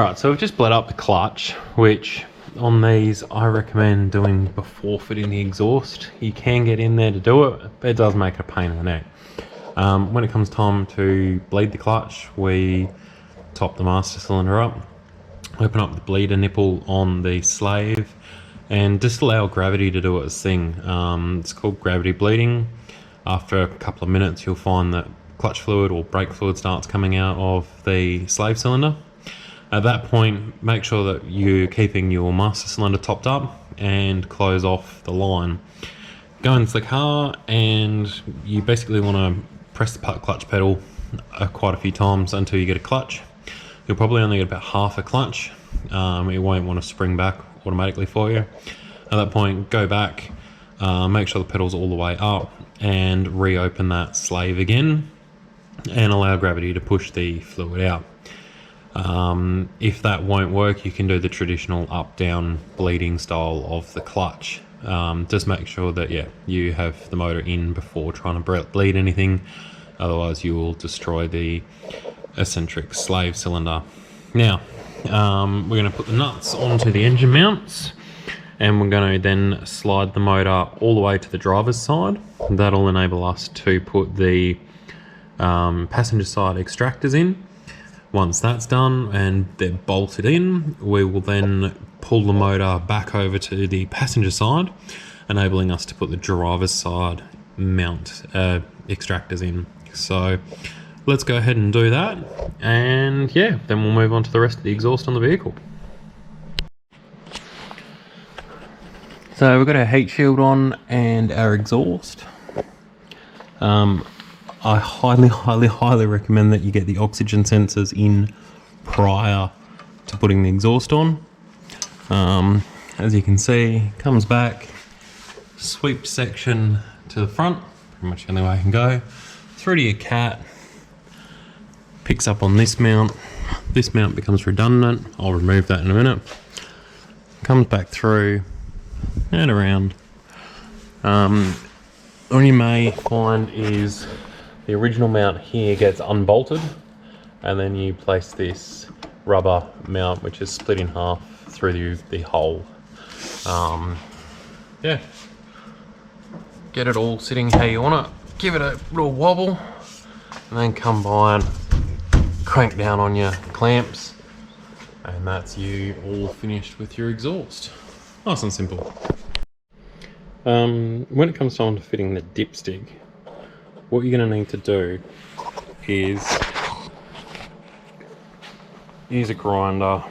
Alright, so we've just bled up the clutch, which on these I recommend doing before fitting the exhaust. You can get in there to do it, but it does make it a pain in the neck. When it comes time to bleed the clutch, we top the master cylinder up, open up the bleeder nipple on the slave, and just allow gravity to do its thing. It's called gravity bleeding. After a couple of minutes, you'll find that clutch fluid or brake fluid starts coming out of the slave cylinder. At that point, make sure that you're keeping your master cylinder topped up and close off the line. Go into the car and you basically want to press the clutch pedal quite a few times until you get a clutch. You'll probably only get about half a clutch. It won't want to spring back automatically for you. At that point, go back, make sure the pedal's all the way up and reopen that slave again and allow gravity to push the fluid out. If that won't work, you can do the traditional up-down bleeding style of the clutch. Just make sure that you have the motor in before trying to bleed anything, otherwise you will destroy the eccentric slave cylinder. Now we're going to put the nuts onto the engine mounts and we're going to then slide the motor all the way to the driver's side. That'll enable us to put the passenger side extractors in. Once that's done and they're bolted in, we will then pull the motor back over to the passenger side, enabling us to put the driver's side mount extractors in. So let's go ahead and do that, and then we'll move on to the rest of the exhaust on the vehicle. So we've got our heat shield on and our exhaust. I highly recommend that you get the oxygen sensors in prior to putting the exhaust on. As you can see, comes back, sweep section to the front, pretty much the only way I can go, through to your cat, picks up on this mount becomes redundant, I'll remove that in a minute, comes back through and around. What you may find is the original mount here gets unbolted and then you place this rubber mount which is split in half through the hole. Get it all sitting how you want it, give it a little wobble and then come by and crank down on your clamps and that's you all finished with your exhaust. Nice and simple. When it comes time to fitting the dipstick, what you're going to need to do is use a grinder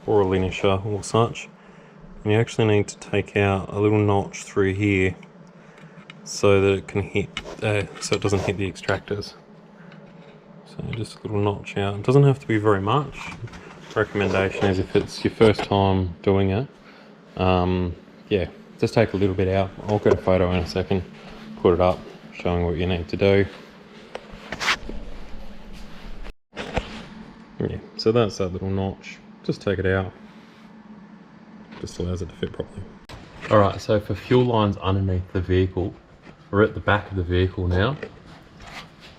or a linisher or such, and you actually need to take out a little notch through here so that it can hit, so it doesn't hit the extractors. So just a little notch out. It doesn't have to be very much. Recommendation is if it's your first time doing it, just take a little bit out. I'll get a photo in a second, put it up, showing what you need to do. So that's that little notch. Just take it out. Just allows it to fit properly. Alright, so for fuel lines underneath the vehicle, we're at the back of the vehicle now,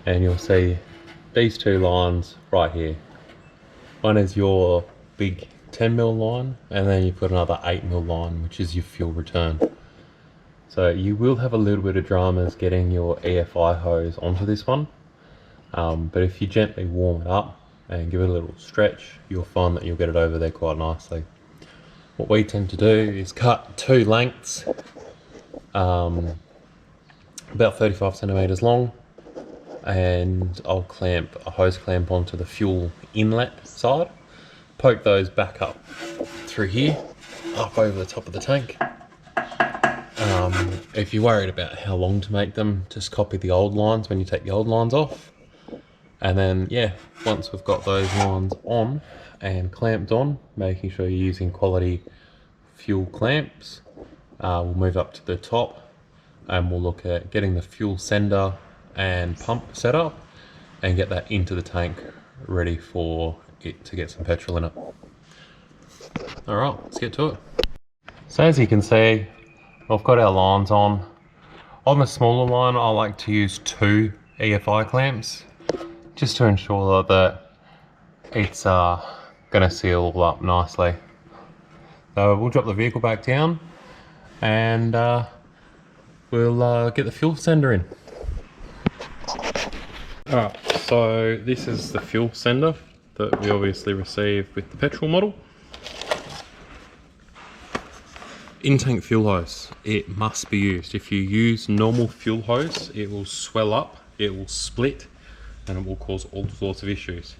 and you'll see these two lines right here. One is your big 10mm line, and then you've got another 8mm line, which is your fuel return. So you will have a little bit of dramas getting your EFI hose onto this one, but if you gently warm it up and give it a little stretch, you'll find that you'll get it over there quite nicely. What we tend to do is cut two lengths, about 35 centimeters long, and I'll clamp a hose clamp onto the fuel inlet side, poke those back up through here, up over the top of the tank. If you're worried about how long to make them, just copy the old lines when you take the old lines off. And then, once we've got those lines on and clamped on, making sure you're using quality fuel clamps, we'll move up to the top and we'll look at getting the fuel sender and pump set up and get that into the tank ready for it to get some petrol in it. Alright, let's get to it. So as you can see, I've got our lines on. On the smaller line, I like to use 2 EFI clamps just to ensure that it's gonna seal all up nicely. So we'll drop the vehicle back down and we'll get the fuel sender in. Alright, so this is the fuel sender that we obviously received with the petrol model. In-tank fuel hose, it must be used. If you use normal fuel hose, it will swell up, it will split, and it will cause all sorts of issues.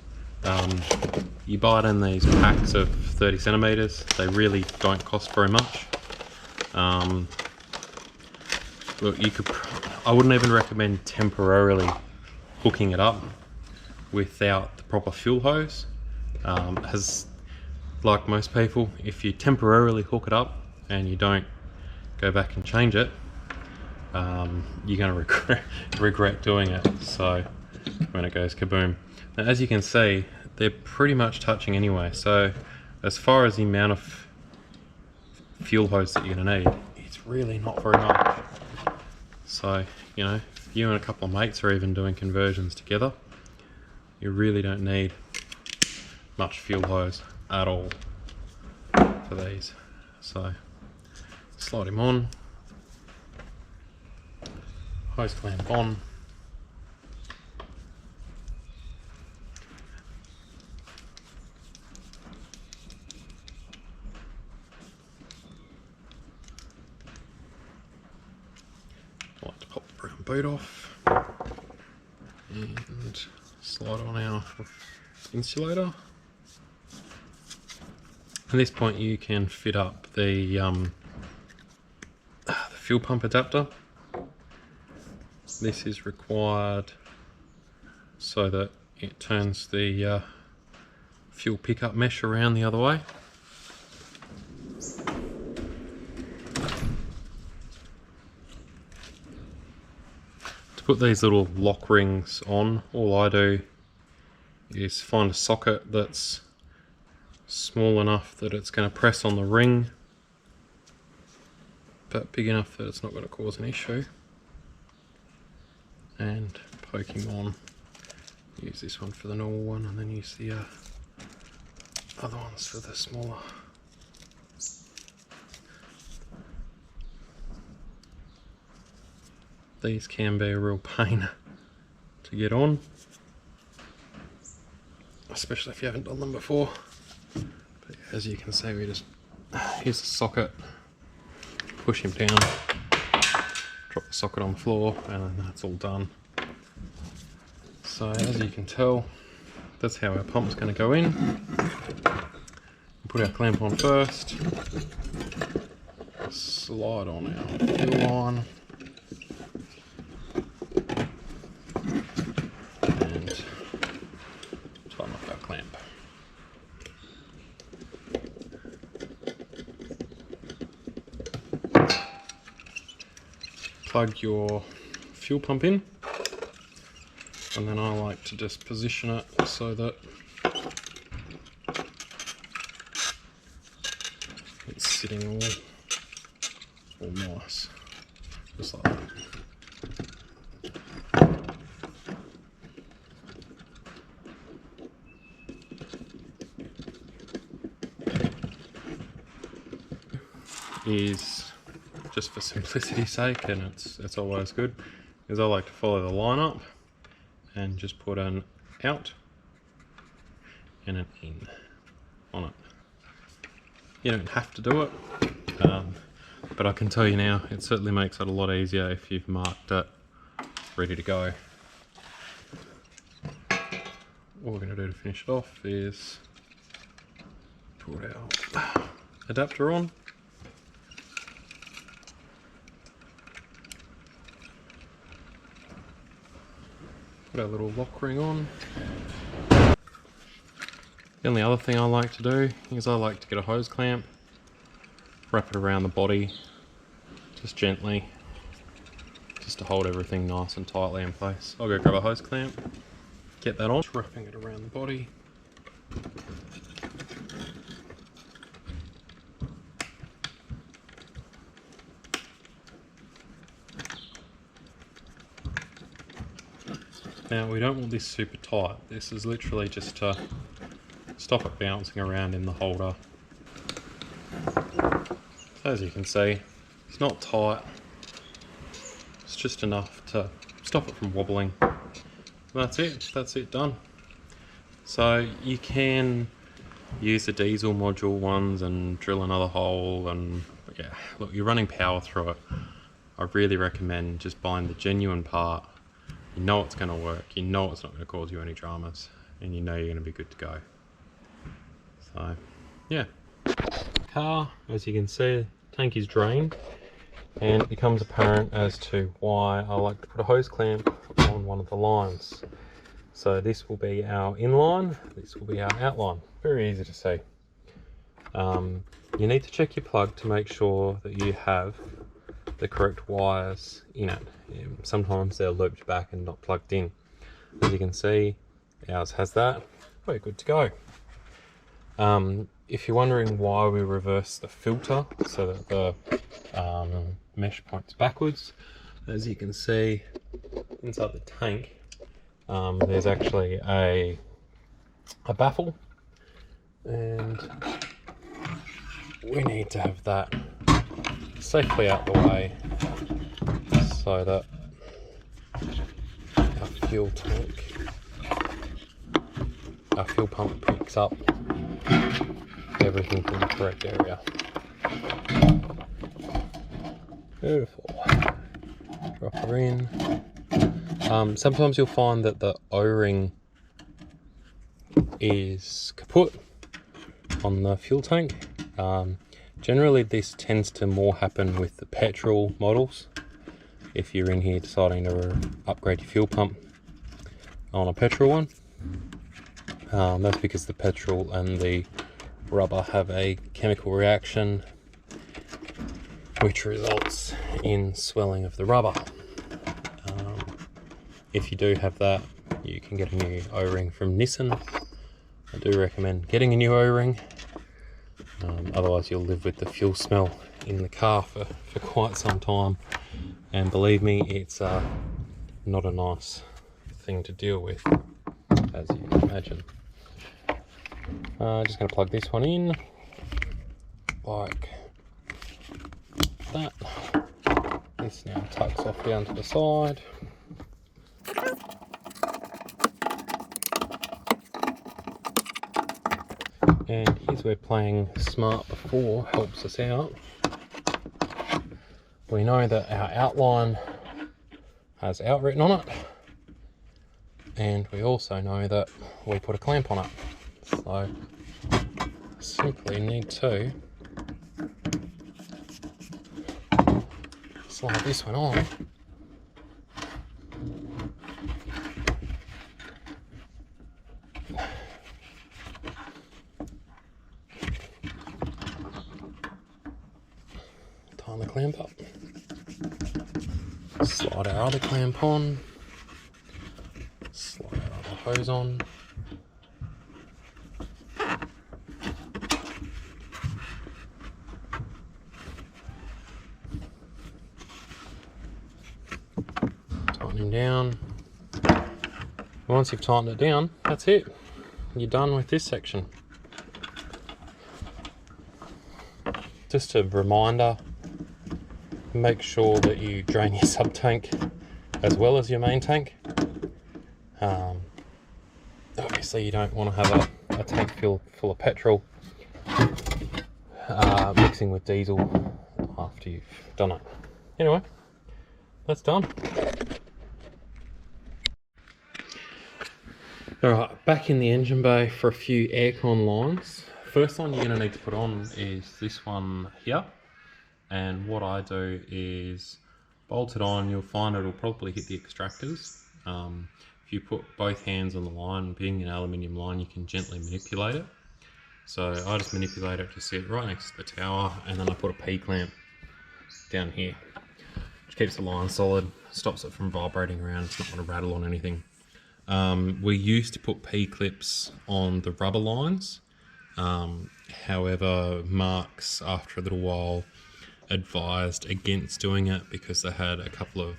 You buy it in these packs of 30 centimeters. They really don't cost very much. Look, I wouldn't even recommend temporarily hooking it up without the proper fuel hose. As like most people, if you temporarily hook it up and you don't go back and change it, you're going to regret doing it. So when it goes kaboom. Now, as you can see, they're pretty much touching anyway. So as far as the amount of fuel hose that you're going to need, it's really not very much. So, you know, if you and a couple of mates are even doing conversions together, you really don't need much fuel hose at all for these. So slide him on, hose clamp on, I like to pop the brown boot off and slide on our insulator. At this point you can fit up the fuel pump adapter. This is required so that it turns the fuel pickup mesh around the other way. To put these little lock rings on, all I do is find a socket that's small enough that it's going to press on the ring, but big enough that it's not going to cause an issue, and poke him on. Use this one for the normal one and then use the other ones for the smaller. These can be a real pain to get on, especially if you haven't done them before. But as you can see, we just use the socket, push him down, drop the socket on the floor, and then that's all done. So as you can tell, that's how our pump's going to go in. Put our clamp on first, slide on our fuel line, and tighten up our clamp. Plug your fuel pump in, and then I like to just position it so that it's sitting all nice, just like that. Is just for simplicity's sake, and it's always good, is I like to follow the line up and just put an out and an in on it. You don't have to do it, but I can tell you now, it certainly makes it a lot easier if you've marked it ready to go. What we're going to do to finish it off is put our adapter on. Put our little lock ring on. The only other thing I like to do is I like to get a hose clamp, wrap it around the body, just gently, just to hold everything nice and tightly in place. I'll go grab a hose clamp, get that on, just wrapping it around the body. Now we don't want this super tight. This is literally just to stop it bouncing around in the holder. So as you can see, it's not tight. It's just enough to stop it from wobbling. That's it done. So you can use the diesel module ones and drill another hole, and yeah, look, you're running power through it. I really recommend just buying the genuine part. You know it's going to work, you know it's not going to cause you any dramas, and you know you're going to be good to go. So yeah, car, as you can see, tank is drained, and it becomes apparent as to why I like to put a hose clamp on one of the lines. So this will be our inline, this will be our outline. Very easy to see. You need to check your plug to make sure that you have the correct wires in it. Sometimes they're looped back and not plugged in. As you can see, ours has that. We're good to go. If you're wondering why we reverse the filter so that the mesh points backwards, as you can see inside the tank, there's actually a baffle, and we need to have that safely out the way so that our fuel pump picks up everything from the correct area. Beautiful. Drop her in. Sometimes you'll find that the O-ring is kaput on the fuel tank. Generally this tends to more happen with the petrol models. If you're in here deciding to upgrade your fuel pump on a petrol one, that's because the petrol and the rubber have a chemical reaction which results in swelling of the rubber. If you do have that, you can get a new O-ring from Nissan. I do recommend getting a new O-ring. Otherwise you'll live with the fuel smell in the car for quite some time, and believe me, it's not a nice thing to deal with, as you can imagine. Just going to plug this one in like that. This now tucks off down to the side. And here's where playing smart before helps us out. We know that our outline has out written on it, and we also know that we put a clamp on it. So simply need to slide this one on. Tighten the clamp up. Slide our other clamp on. Slide our other hose on. Tighten him down. Once you've tightened it down, that's it. You're done with this section. Just a reminder, make sure that you drain your sub tank as well as your main tank. Obviously you don't want to have a tank full of petrol mixing with diesel after you've done it. Anyway, that's done. Alright, back in the engine bay for a few aircon lines. First one you're going to need to put on is this one here, and what I do is bolt it on. You'll find it'll probably hit the extractors. If you put both hands on the line, being an aluminium line, you can gently manipulate it. So I just manipulate it to sit right next to the tower, and then I put a P-clamp down here, which keeps the line solid, stops it from vibrating around, it's not going to rattle on anything. We used to put P-clips on the rubber lines. However, Marks, after a little while, advised against doing it because they had a couple of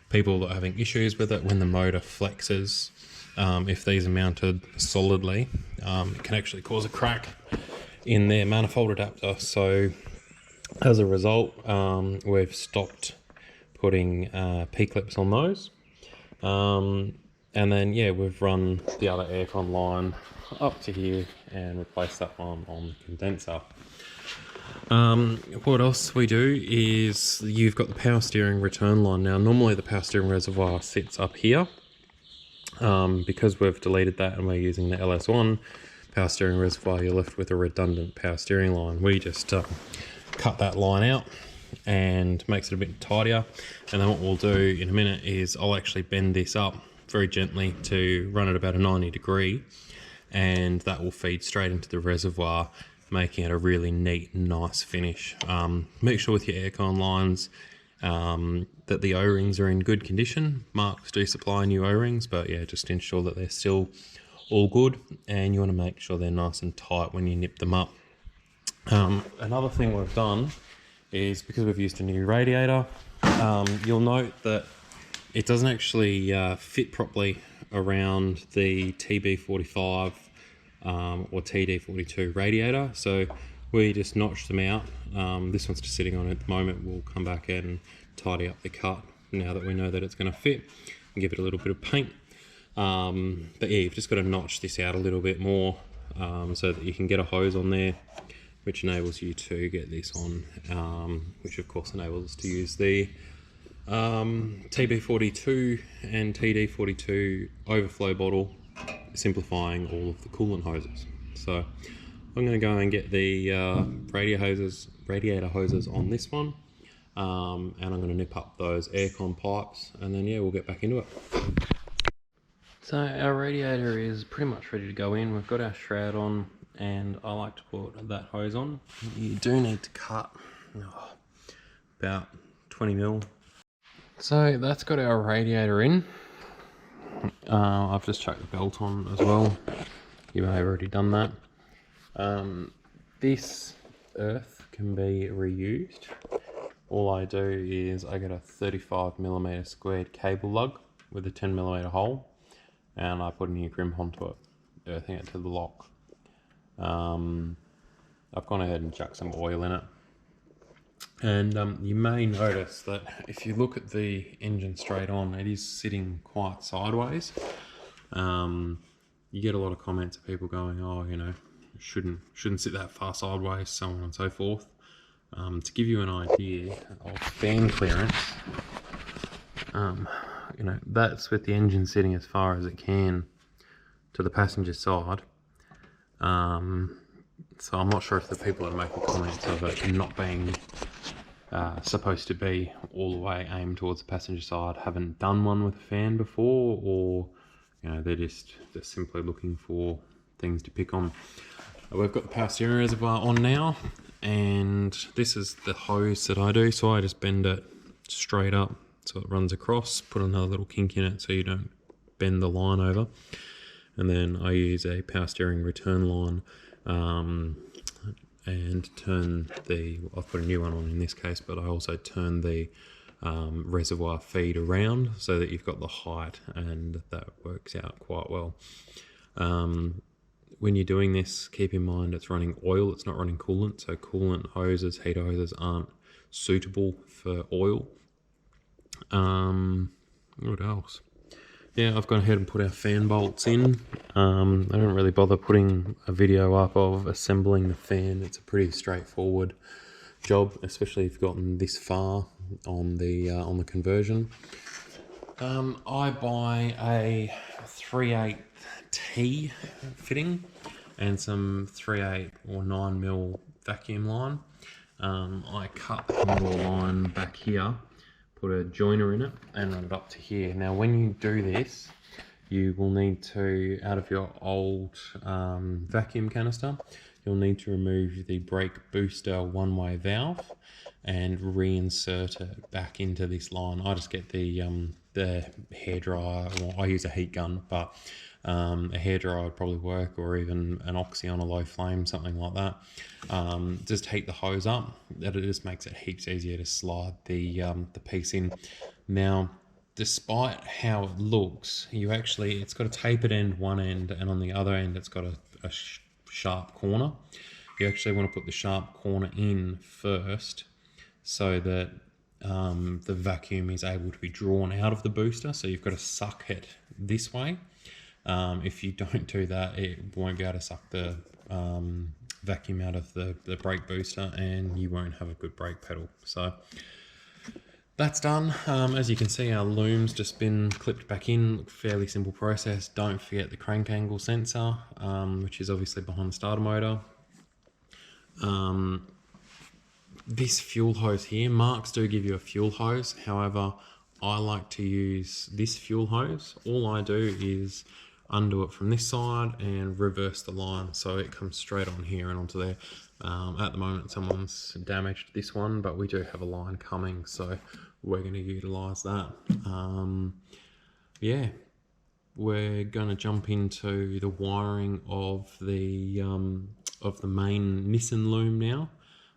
people that are having issues with it when the motor flexes. if these are mounted solidly, it can actually cause a crack in their manifold adapter. So as a result, we've stopped putting P-clips on those. And then, yeah, we've run the other aircon line up to here and replaced that one on the condenser. What else we do is you've got the power steering return line. Now, normally the power steering reservoir sits up here. Because we've deleted that and we're using the LS1 power steering reservoir, you're left with a redundant power steering line. We just cut that line out and makes it a bit tidier. And then what we'll do in a minute is I'll actually bend this up very gently to run at about a 90 degree, and that will feed straight into the reservoir, making it a really neat, nice finish. Make sure with your aircon lines that the O-rings are in good condition. Marks do supply new O-rings, but yeah, just ensure that they're still all good, and you want to make sure they're nice and tight when you nip them up. Another thing we've done is, because we've used a new radiator, you'll note that it doesn't actually fit properly around the TB45 or TD42 radiator, so we just notched them out. This one's just sitting on it at the moment. We'll come back and tidy up the cut now that we know that it's going to fit, and give it a little bit of paint. But yeah, you've just got to notch this out a little bit more so that you can get a hose on there, which enables you to get this on, which of course enables us to use the TB42 and TD42 overflow bottle, simplifying all of the coolant hoses. So I'm going to go and get the radiator hoses on this one, and I'm going to nip up those aircon pipes, and then yeah, we'll get back into it. So our radiator is pretty much ready to go in. We've got our shroud on, and I like to put that hose on. You do need to cut about 20 mil. So that's got our radiator in. I've just chucked the belt on as well. You may have already done that. This earth can be reused. All I do is I get a 35mm squared cable lug with a 10mm hole, and I put a new crimp onto it, earthing it to the lock. I've gone ahead and chucked some oil in it. And you may notice that if you look at the engine straight on, it is sitting quite sideways. You get a lot of comments of people going, oh, you know, shouldn't sit that far sideways, so on and so forth. To give you an idea of fan clearance, you know, that's with the engine sitting as far as it can to the passenger side. So I'm not sure if the people that are making comments of it not being supposed to be all the way aimed towards the passenger side haven't done one with a fan before, or you know, they're simply looking for things to pick on. We've got the power steering reservoir on now, and this is the hose that I do. So I just bend it straight up so it runs across, put another little kink in it so you don't bend the line over, and then I use a power steering return line and turn the, I've put a new one on in this case, but I also turn the reservoir feed around so that you've got the height, and that works out quite well. When you're doing this, keep in mind it's running oil, it's not running coolant, so coolant hoses, heater hoses aren't suitable for oil. What else? Yeah, I've gone ahead and put our fan bolts in. I don't really bother putting a video up of assembling the fan. It's a pretty straightforward job, especially if you've gotten this far on the conversion. I buy a 3/8 T fitting and some 3/8 or 9mm vacuum line. I cut the Commodore line back here, put a joiner in it, and run it up to here. Now when you do this, you will need to, out of your old vacuum canister, you'll need to remove the brake booster one-way valve and reinsert it back into this line. I just get the hairdryer, well, I use a heat gun, but a hairdryer would probably work, or even an oxy on a low flame, something like that. Just heat the hose up. That it just makes it heaps easier to slide the piece in. Now, despite how it looks, it's got a tapered end one end, and on the other end it's got a sharp corner. You actually want to put the sharp corner in first so that the vacuum is able to be drawn out of the booster. So you've got to suck it this way. If you don't do that, it won't be able to suck the vacuum out of the brake booster, and you won't have a good brake pedal. So that's done. As you can see, our loom's just been clipped back in. Fairly simple process. Don't forget the crank angle sensor, which is obviously behind the starter motor. This fuel hose here, Marks do give you a fuel hose. However, I like to use this fuel hose. All I do is undo it from this side and reverse the line so it comes straight on here and onto there. At the moment someone's damaged this one, but we do have a line coming, so we're going to utilize that. Yeah, we're going to jump into the wiring of the main Nissan loom now.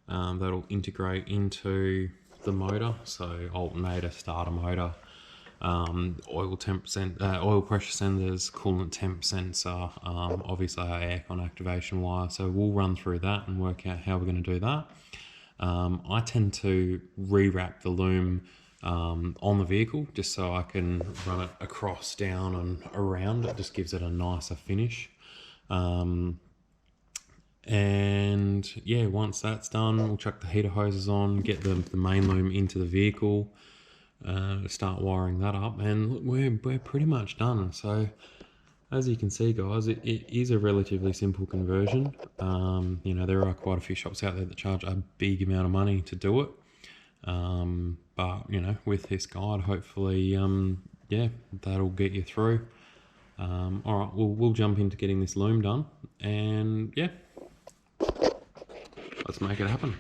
That'll integrate into the motor, so alternator, starter motor, oil pressure sensors, coolant temp sensor, obviously our aircon activation wire. So we'll run through that and work out how we're going to do that. I tend to rewrap the loom on the vehicle just so I can run it across, down and around. It just gives it a nicer finish. And yeah, once that's done, we'll chuck the heater hoses on, get the main loom into the vehicle, start wiring that up, and look, we're pretty much done. So as you can see, guys, it is a relatively simple conversion. You know, there are quite a few shops out there that charge a big amount of money to do it, but you know, with this guide, hopefully yeah, that'll get you through. All right, we'll jump into getting this loom done, and yeah, let's make it happen.